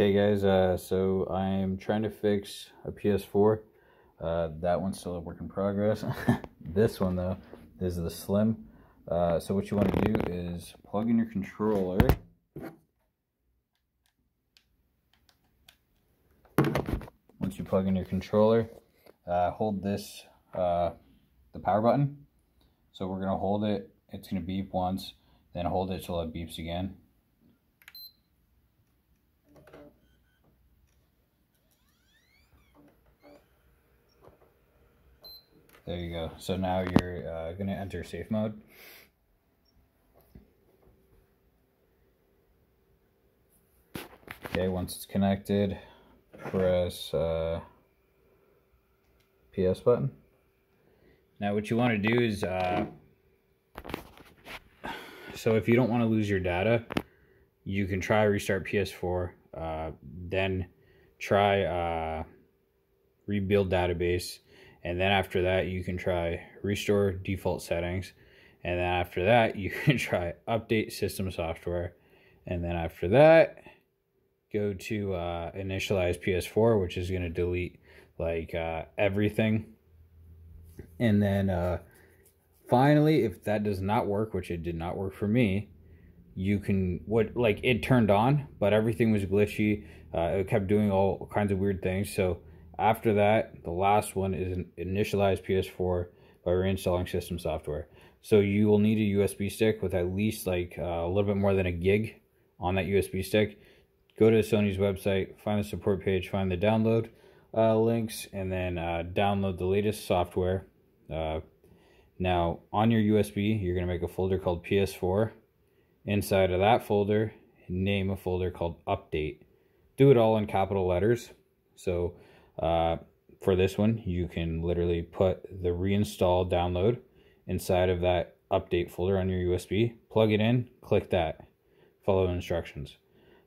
Okay guys, so I'm trying to fix a PS4. That one's still a work in progress. This one though is the Slim. So what you want to do is plug in your controller. Once you plug in your controller, hold this, the power button. So we're going to hold it, it's going to beep once, then hold it till it beeps again. There you go. So now you're going to enter safe mode. Okay, once it's connected, press PS button. Now what you want to do is, so if you don't want to lose your data, you can try restart PS4, then try rebuild database, and then after that you can try restore default settings, and then after that you can try update system software, and then after that go to initialize PS4, which is going to delete like everything. And then finally, if that does not work, which it did not work for me, you can, it turned on, but everything was glitchy. It kept doing all kinds of weird things. So after that, the last one is initialize PS4 by reinstalling system software. So you will need a USB stick with at least like a little bit more than a gig on that USB stick. Go to Sony's website, find the support page, find the download links, and then download the latest software. Now on your USB, you're going to make a folder called PS4. Inside of that folder, name a folder called Update. Do it all in capital letters. So for this one, you can literally put the reinstall download inside of that Update folder on your USB. Plug it in, click that, follow the instructions.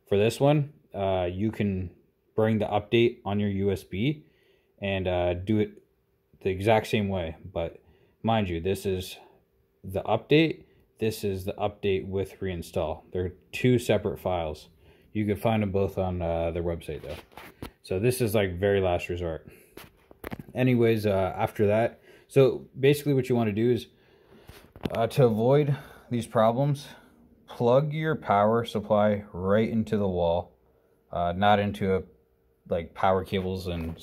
For this one, you can bring the update on your USB and do it the exact same way. But mind you, this is the update. This is the update with reinstall. They're two separate files. You can find them both on their website though. So this is like very last resort. Anyways, after that, so basically what you want to do is to avoid these problems, plug your power supply right into the wall, not into like power cables and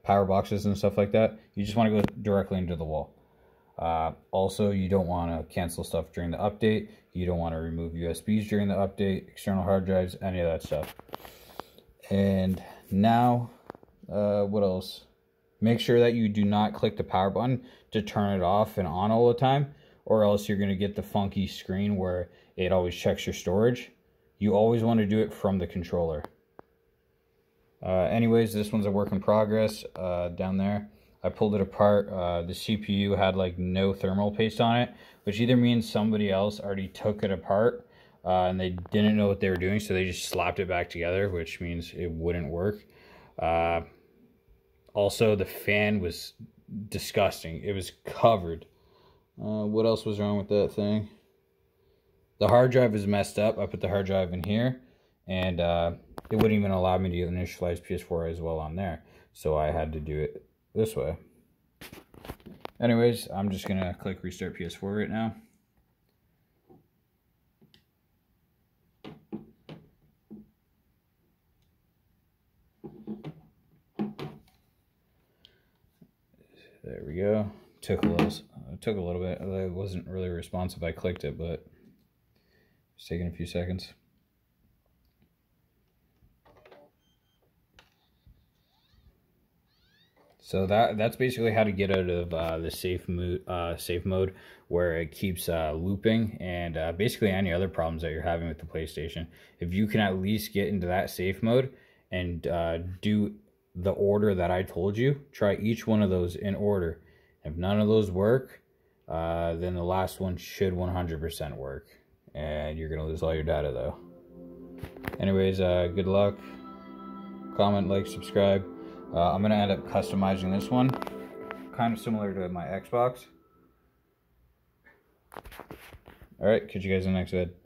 power boxes and stuff like that. You just want to go directly into the wall. Also, you don't want to cancel stuff during the update. You don't want to remove USBs during the update, external hard drives, any of that stuff. And now, what else? Make sure that you do not click the power button to turn it off and on all the time, or else you're going to get the funky screen where it always checks your storage. You always want to do it from the controller. Anyways, this one's a work in progress down there. I pulled it apart. The CPU had like no thermal paste on it, which either means somebody else already took it apart and they didn't know what they were doing, so they just slapped it back together, which means it wouldn't work. Also, the fan was disgusting. It was covered. What else was wrong with that thing? The hard drive is messed up. I put the hard drive in here, and it wouldn't even allow me to initialize PS4 as well on there. So I had to do it this way. Anyways, I'm just going to click restart PS4 right now. There we go. Took a little bit. It wasn't really responsive. I clicked it, but it's taking a few seconds. So that's basically how to get out of the safe mode where it keeps looping, and basically any other problems that you're having with the PlayStation. If you can at least get into that safe mode and do the order that I told you, try each one of those in order. If none of those work, then the last one should 100% work, and you're gonna lose all your data though. Anyways, good luck. Comment, like, subscribe. I'm going to end up customizing this one, kind of similar to my Xbox. Alright, catch you guys in the next vid.